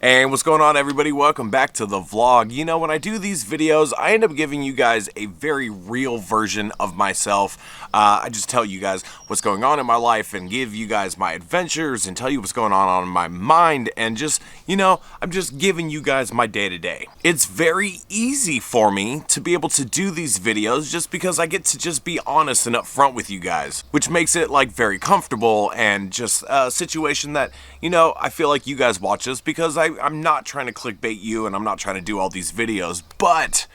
And what's going on, everybody? Welcome back to the vlog. You know, when I do these videos, I end up giving you guys a very real version of myself. I just tell you guys what's going on in my life and give you guys my adventures and tell you what's going on in my mind, and just, you know, I'm just giving you guys my day-to-day. It's very easy for me to be able to do these videos just because I get to just be honest and upfront with you guys, which makes it like very comfortable and just a situation that, you know, I feel like you guys watch this because I'm not trying to clickbait you and I'm not trying to do all these videos, but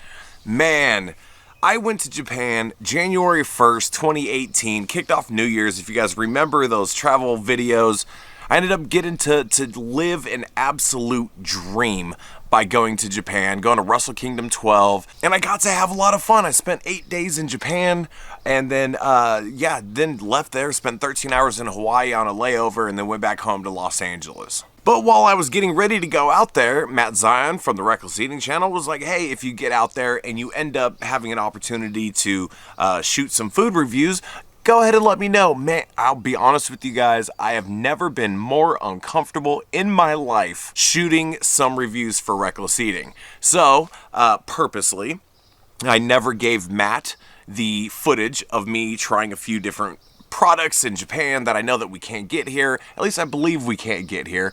man, I went to Japan January 1st, 2018, kicked off New Year's. If you guys remember those travel videos, I ended up getting to live an absolute dream by going to Japan, going to Wrestle Kingdom 12, and I got to have a lot of fun. I spent 8 days in Japan, and then, then left there, spent 13 hours in Hawaii on a layover, and then went back home to Los Angeles. But while I was getting ready to go out there, Matt Zion from the Reckless Eating channel was like, hey, if you get out there and you end up having an opportunity to shoot some food reviews, go ahead and let me know. Man, I'll be honest with you guys, I have never been more uncomfortable in my life shooting some reviews for Reckless Eating. So, purposely, I never gave Matt the footage of me trying a few different products in Japan that I know that we can't get here. At least I believe we can't get here.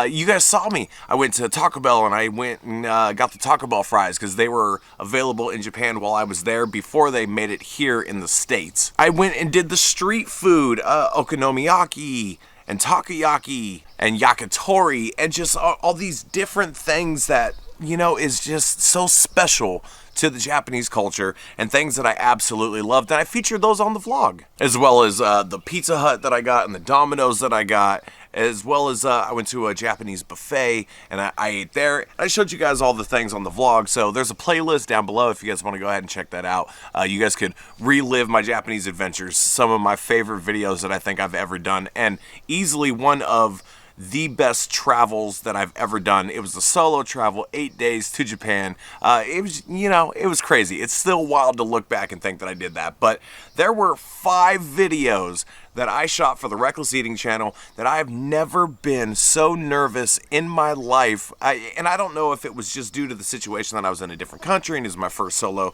You guys saw me. I went to Taco Bell and I went and got the Taco Bell fries because they were available in Japan while I was there before they made it here in the States. I went and did the street food, okonomiyaki and takoyaki and yakitori, and just all these different things that, you know, is just so special to the Japanese culture and things that I absolutely loved. And I featured those on the vlog, as well as the Pizza Hut that I got and the Domino's that I got, as well as I went to a Japanese buffet and I ate there. I showed you guys all the things on the vlog, so there's a playlist down below if you guys want to go ahead and check that out. You guys could relive my Japanese adventures, some of my favorite videos that I think I've ever done, and easily one of the best travels that I've ever done. It was a solo travel, 8 days to Japan. It was, you know, it was crazy. It's still wild to look back and think that I did that, but there were 5 videos that I shot for the Reckless Eating channel that I have never been so nervous in my life. And I don't know if it was just due to the situation that I was in a different country and it was my first solo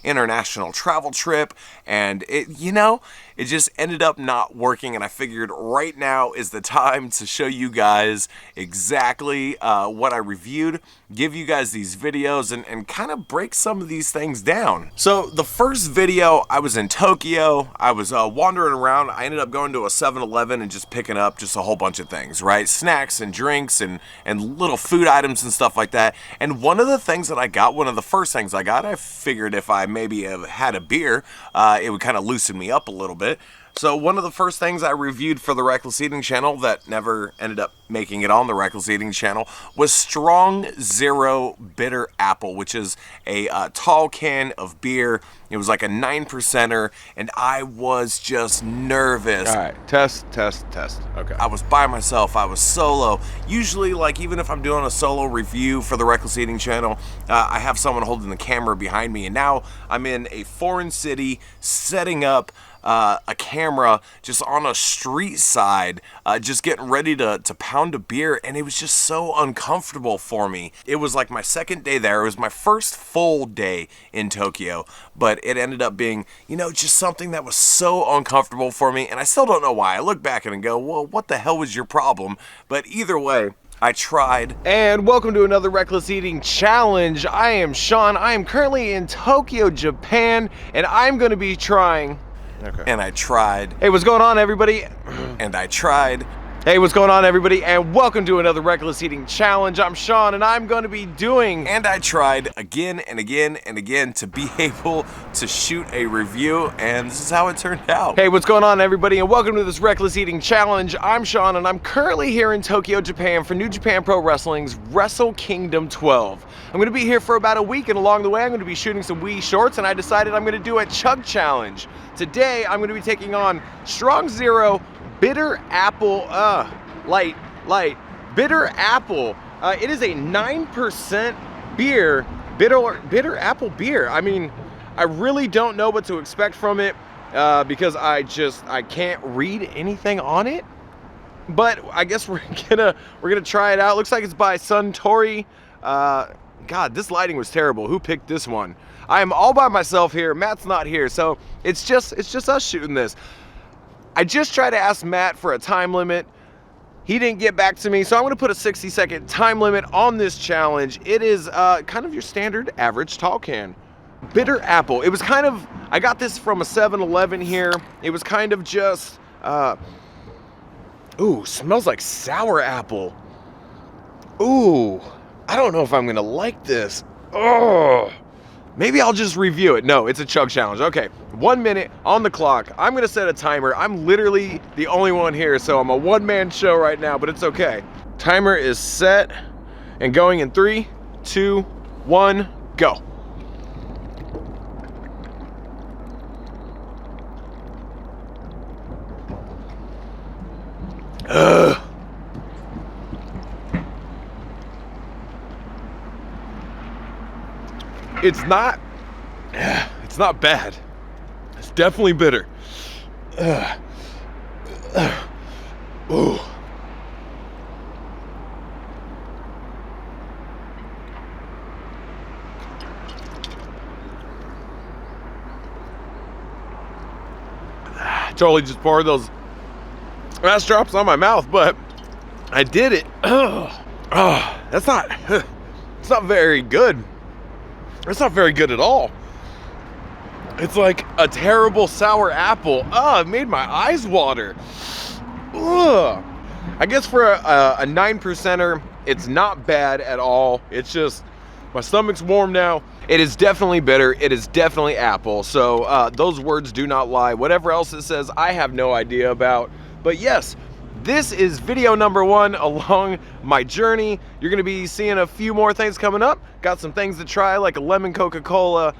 international travel trip, and it, you know, it just ended up not working, and I figured right now is the time to show you guys exactly what I reviewed, give you guys these videos, and kind of break some of these things down. So the first video, I was in Tokyo. I was wandering around. I ended up going to a 7-Eleven and just picking up just a whole bunch of things, right? Snacks and drinks and little food items and stuff like that. And one of the things that I got, one of the first things I got, I figured if I maybe had a beer, it would kind of loosen me up a little bit. So one of the first things I reviewed for the Reckless Eating channel that never ended up making it on the Reckless Eating channel was Strong Zero Bitter Apple, which is a tall can of beer. It was like a 9%er, and I was just nervous. All right, test. Okay. I was by myself. I was solo. Usually, like, even if I'm doing a solo review for the Reckless Eating channel, I have someone holding the camera behind me, and now I'm in a foreign city setting up a camera just on a street side, just getting ready to pound a beer, and it was just so uncomfortable for me. It was like my second day there. It was my first full day in Tokyo, but it ended up being, you know, just something that was so uncomfortable for me, and I still don't know why. I look back and go, well, what the hell was your problem? But either way, I tried. And welcome to another Reckless Eating Challenge. I am Sean. I am currently in Tokyo, Japan, and I'm going to be trying... Okay. And I tried. Hey, what's going on, everybody? And I tried. Hey, what's going on, everybody? And welcome to another Reckless Eating Challenge. I'm Sean, and I'm going to be doing... And I tried again and again and again to be able to shoot a review, and this is how it turned out. Hey, what's going on, everybody? And welcome to this Reckless Eating Challenge. I'm Sean, and I'm currently here in Tokyo, Japan for New Japan Pro Wrestling's Wrestle Kingdom 12. I'm going to be here for about a week, and along the way, I'm going to be shooting some Wii shorts, and I decided I'm going to do a chug challenge. Today, I'm going to be taking on Strong Zero Bitter Apple, light, Bitter Apple. It is a 9% beer, bitter apple beer. I mean, I really don't know what to expect from it because I can't read anything on it. but I guess we're gonna try it out. Looks like it's by Suntory. God, this lighting was terrible. Who picked this one? I am all by myself here. Matt's not here, so it's just us shooting this. I just tried to ask Matt for a time limit. He didn't get back to me, so I'm gonna put a 60-second time limit on this challenge. It is kind of your standard average tall can. Bitter apple. It was kind of, I got this from a 7-Eleven here. It was kind of just, ooh, smells like sour apple. Ooh, I don't know if I'm gonna like this. Oh, maybe I'll just review it. No, it's a chug challenge. Okay, 1 minute on the clock. I'm gonna set a timer. I'm literally the only one here, so I'm a one-man show right now, but it's okay. Timer is set and going in 3, 2, 1, go. Ugh. It's not bad. It's definitely bitter. Ooh. Totally just poured those last drops on my mouth, but I did it. It's not very good. It's not very good at all. It's like a terrible sour apple. It made my eyes water. Ugh. I guess for a 9%er, it's not bad at all. It's just, my stomach's warm now. It is definitely bitter. It is definitely apple. So those words do not lie. Whatever else it says, I have no idea about. But yes, this is video number 1 along my journey. You're gonna be seeing a few more things coming up. Got some things to try, like a lemon Coca-Cola,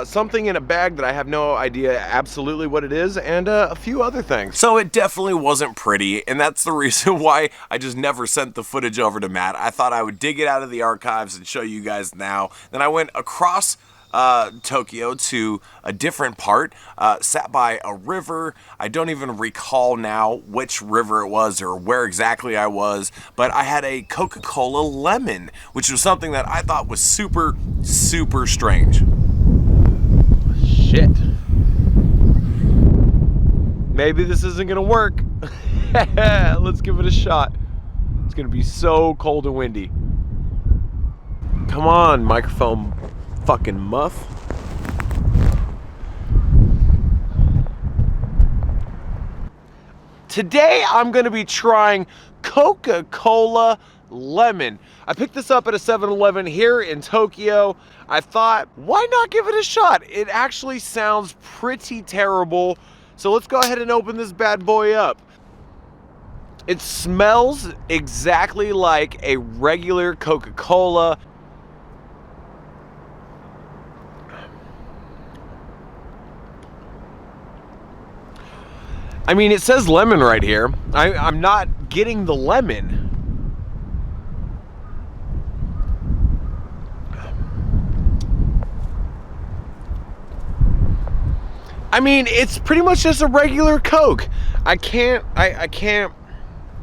something in a bag that I have no idea absolutely what it is, and a few other things. So it definitely wasn't pretty, and that's the reason why I just never sent the footage over to Matt. I thought I would dig it out of the archives and show you guys now. Then I went across Tokyo to a different part, sat by a river. I don't even recall now which river it was or where exactly I was, but I had a Coca-Cola lemon, which was something that I thought was super, super strange. Shit. Maybe this isn't gonna work. Let's give it a shot. It's gonna be so cold and windy. Come on, microphone fucking muff. Today I'm gonna be trying Coca-Cola lemon. I picked this up at a 7-Eleven here in Tokyo. I thought, why not give it a shot? It actually sounds pretty terrible. So let's go ahead and open this bad boy up. It smells exactly like a regular Coca-Cola. I mean, it says lemon right here. I'm not getting the lemon. I mean, it's pretty much just a regular Coke. I can't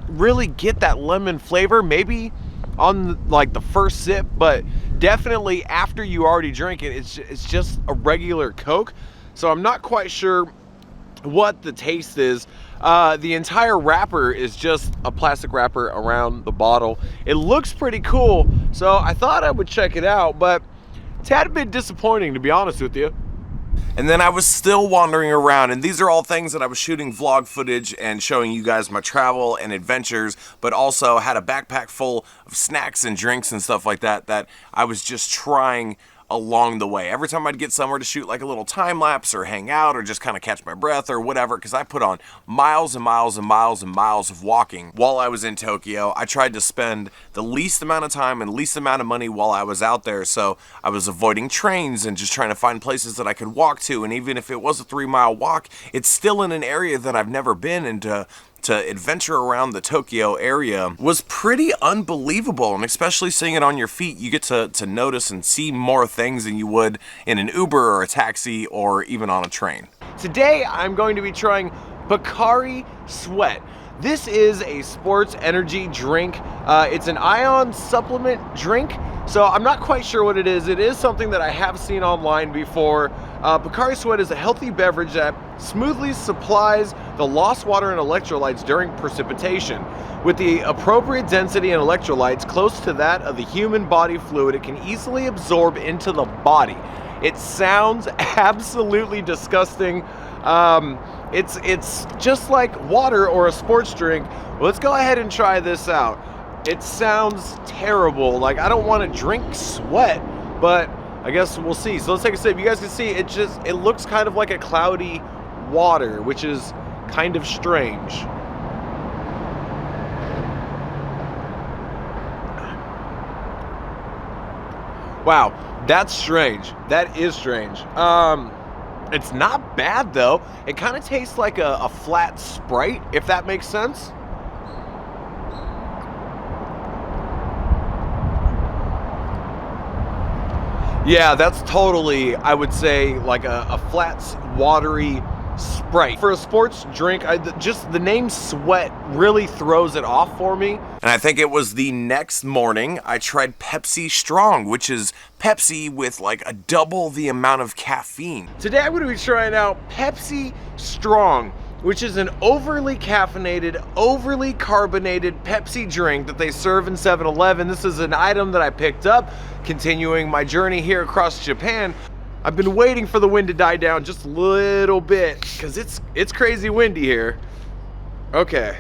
really get that lemon flavor. Maybe on like the first sip, but definitely after you already drink it, it's just a regular Coke. So I'm not quite sure what the taste is. The entire wrapper is just a plastic wrapper around the bottle. It looks pretty cool, so I thought I would check it out, but it's had a bit disappointing, to be honest with you. And then I was still wandering around, and these are all things that I was shooting vlog footage and showing you guys my travel and adventures, but also had a backpack full of snacks and drinks and stuff like that that I was just trying along the way. Every time I'd get somewhere to shoot like a little time lapse or hang out or just kind of catch my breath or whatever, because I put on miles and miles and miles and miles of walking while I was in Tokyo. I tried to spend the least amount of time and least amount of money while I was out there, so I was avoiding trains and just trying to find places that I could walk to, and even if it was a 3-mile walk, it's still in an area that I've never been, and to adventure around the Tokyo area was pretty unbelievable, and especially seeing it on your feet, you get to notice and see more things than you would in an Uber or a taxi or even on a train. Today I'm going to be trying Pocari Sweat. This is a sports energy drink. It's an ion supplement drink, so I'm not quite sure what it is. It is something that I have seen online before. Pocari Sweat is a healthy beverage that smoothly supplies the lost water and electrolytes during precipitation. With the appropriate density and electrolytes close to that of the human body fluid, it can easily absorb into the body. It sounds absolutely disgusting. It's just like water or a sports drink. Let's go ahead and try this out. It sounds terrible. Like, I don't want to drink sweat, but I guess we'll see. So let's take a sip. You guys can see it looks kind of like a cloudy water, which is kind of strange. Wow, that's strange. That is strange. It's not bad though. It kind of tastes like a flat Sprite, if that makes sense. Yeah, that's totally, I would say, like a flat, watery Sprite. For a sports drink, just the name Sweat really throws it off for me. And I think it was the next morning I tried Pepsi Strong, which is Pepsi with like a double the amount of caffeine. Today I'm going to be trying out Pepsi Strong, which is an overly caffeinated, overly carbonated Pepsi drink that they serve in 7-Eleven. This is an item that I picked up continuing my journey here across Japan. I've been waiting for the wind to die down just a little bit because it's crazy windy here. Okay,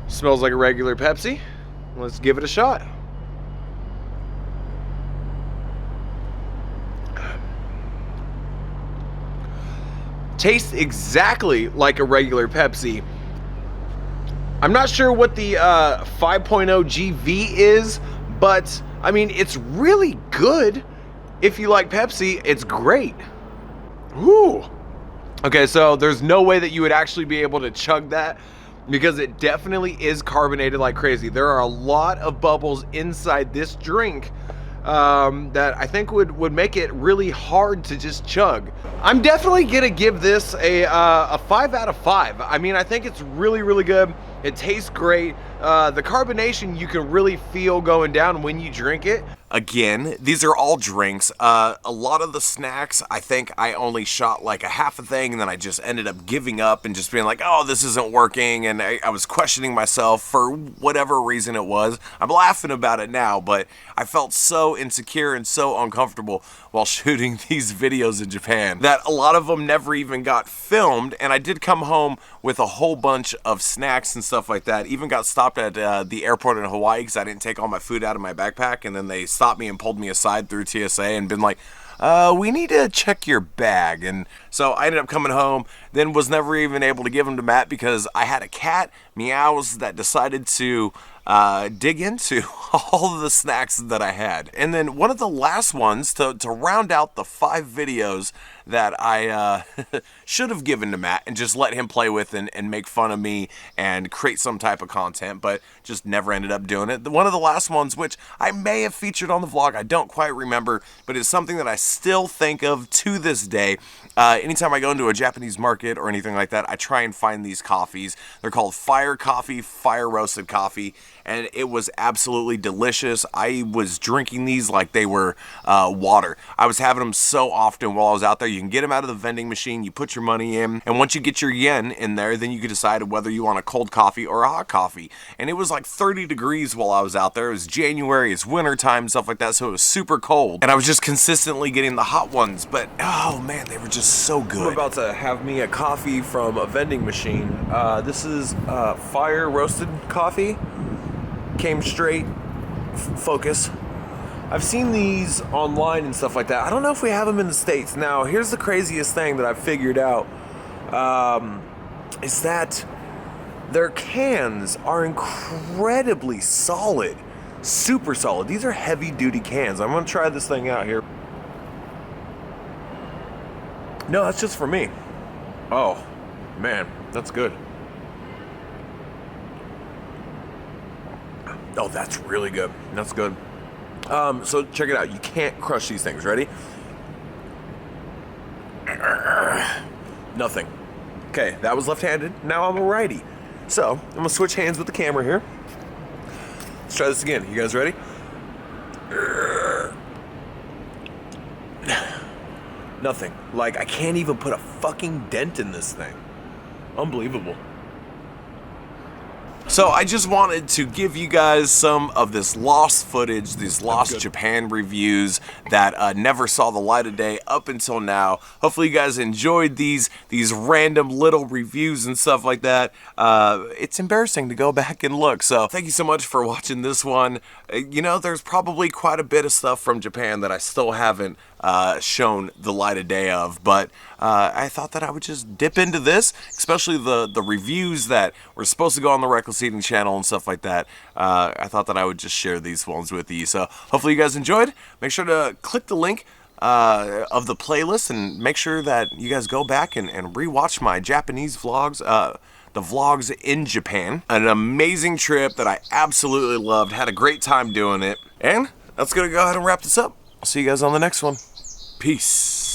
smells like a regular Pepsi. Let's give it a shot. Tastes exactly like a regular Pepsi. I'm not sure what the 5.0 GV is, but I mean, it's really good. If you like Pepsi, it's great. Woo. Okay, so there's no way that you would actually be able to chug that because it definitely is carbonated like crazy. There are a lot of bubbles inside this drink that I think would make it really hard to just chug. I'm definitely gonna give this a 5 out of 5. I mean, I think it's really, really good. It tastes great. The carbonation you can really feel going down when you drink it. Again, these are all drinks. A lot of the snacks, I think I only shot like a half a thing, and then I just ended up giving up and just being like, oh, this isn't working, and I was questioning myself for whatever reason it was. I'm laughing about it now, but I felt so insecure and so uncomfortable while shooting these videos in Japan that a lot of them never even got filmed, and I did come home with a whole bunch of snacks and stuff like that. Even got stopped at the airport in Hawaii because I didn't take all my food out of my backpack, and then they stopped me and pulled me aside through TSA and been like, we need to check your bag. And so I ended up coming home, then was never even able to give them to Matt because I had a cat, Meows, that decided to dig into all of the snacks that I had. And then one of the last ones to round out the 5 videos that I should have given to Matt and just let him play with and make fun of me and create some type of content, but just never ended up doing it. One of the last ones, which I may have featured on the vlog, I don't quite remember, but it's something that I still think of to this day. Anytime I go into a Japanese market or anything like that, I try and find these coffees. They're called fire coffee, fire roasted coffee, and it was absolutely delicious. I was drinking these like they were water. I was having them so often while I was out there. You can get them out of the vending machine, you put your money in, and once you get your yen in there, then you can decide whether you want a cold coffee or a hot coffee. And it was like 30 degrees while I was out there. It was January, it's winter time, stuff like that, so it was super cold. And I was just consistently getting the hot ones, but oh man, they were just so good. I'm about to have me a coffee from a vending machine. This is fire roasted coffee. Came straight, focus. I've seen these online and stuff like that. I don't know if we have them in the States. Now, here's the craziest thing that I've figured out, is that their cans are incredibly solid, super solid. These are heavy duty cans. I'm gonna try this thing out here. No, that's just for me. Oh, man, that's good. Oh, that's really good. That's good. So check it out. You can't crush these things. Ready? Nothing. Okay, that was left-handed. Now I'm a righty. So I'm gonna switch hands with the camera here. Let's try this again. You guys ready? Nothing. Like, I can't even put a fucking dent in this thing. Unbelievable. So I just wanted to give you guys some of this lost footage, these lost Japan reviews that never saw the light of day up until now. Hopefully you guys enjoyed these random little reviews and stuff like that. It's embarrassing to go back and look. So thank you so much for watching this one. You know, there's probably quite a bit of stuff from Japan that I still haven't shown the light of day of, but I thought that I would just dip into this, especially the reviews that were supposed to go on the Reckless Eating channel and stuff like that. I thought that I would just share these ones with you. So hopefully you guys enjoyed. Make sure to click the link of the playlist and make sure that you guys go back and rewatch my Japanese vlogs, the vlogs in Japan. An amazing trip that I absolutely loved. Had a great time doing it. And that's gonna go ahead and wrap this up. I'll see you guys on the next one. Peace.